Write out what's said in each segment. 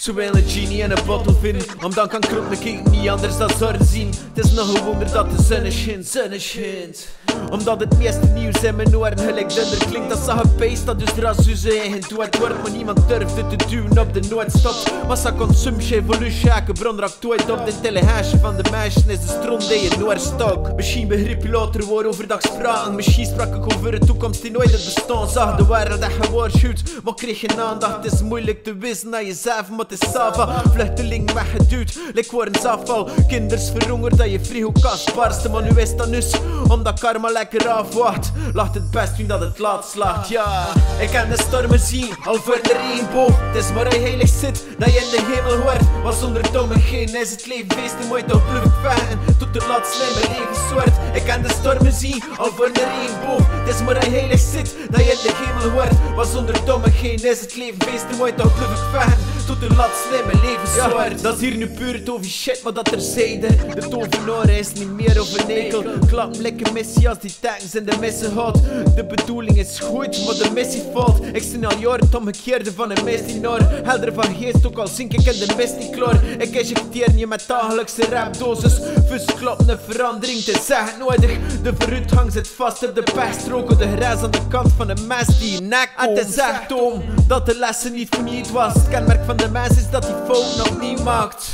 Ze willen genie in een bottle vinden, om dan kan krop me kijken niet anders dan zorgen zien. Het is nog een wonder dat de zon schijnt. Omdat het meeste nieuws in mijn oren gelijk dunder klinkt. Dat zag een beest dat dus ras u zijn eigen toe het wordt. Maar niemand durft het te duwen op de noodstop. Massaconsumptie, evolutie, elke bron raakt ooit op. De intelligentie van de meisjes is de stroom die je noorstok. Misschien begrip je later waar overdag spraken. Misschien sprak ik over de toekomst die nooit het bestaan zag. De wereld dat gewaarschuwd, maar kreeg geen aandacht. Het is moeilijk te wissen naar jezelf, maar het is sava. Vluchteling weggeduwd, lik worden afval. Kinders verhongerd dat je frigo-kast barsten. Maar nu is dat dus, omdat karma lekker afwacht. Lacht het best wie dat het laat slaagt, ja. Ik kan de stormen zien, al voor de regenboog. Het is maar een heilig zit, dat je in de hemel hoort. Want zonder domme geen is het leven feest en mooi toch blijf ik vechten. Tot de laatste in mijn leven soort. Ik kan de stormen zien, al voor de regenboog. Het is maar een heilig zit, dat je in de hemel hoort. Want zonder domme geen is het leven feest en mooi toch blijf ik vechten. Tot de laatste in mijn leven soort. Ja, dat is hier nu puur het over shit, maar dat terzijde. De tovenaar is niet meer over een enkel. Klapblikken messias die tanks in de missen houdt. De bedoeling is goed, maar de missie valt. Ik zie al jaren het omgekeerde van een misdienaar. Helder van geest, ook al zink ik in de mist niet klaar. Ik injecteer je met dagelijkse rapdosis. Fus klopt een verandering, het is echt nodig. De vooruitgang zit vast op de pechstroken. De grijs aan de kant van de mes die je nek komt. Het is echt om dat de lessen niet voor niet was. Het kenmerk van de mens is dat die fout nog niet maakt.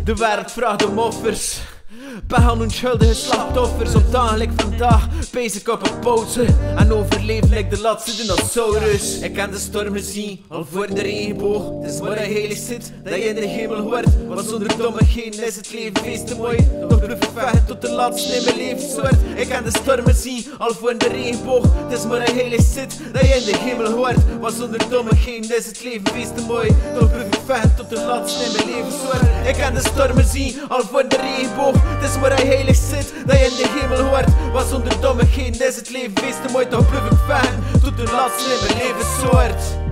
De wereld vraagt om offers. Behan onschuldige slachtoffers op dagelijk vandaag. Bezig op een pauze en overleven like de laatste dinosaurus. Ik kan de stormen zien, al voor de regenboog. Het is maar een heilig zit, dat je in de hemel hoort. Want zonder domme geen is het leven feest te mooi. Toch blijf ik vechten tot de laatste in mijn levenssoort. Ik kan de stormen zien, al voor de regenboog. Het is maar een heilig zit, dat je in de hemel hoort. Want zonder domme geen is het leven feest te mooi. Toch blijf ik vechten tot de laatste in mijn levenssoort. Ik kan de stormen zien, al voor de regenboog. Het is maar een heilig zit, dat je in de hemel hoort. Want zonder domme geen is het leven feest te mooi. Toch blijf ik vechten tot de laatste in mijn levenssoort.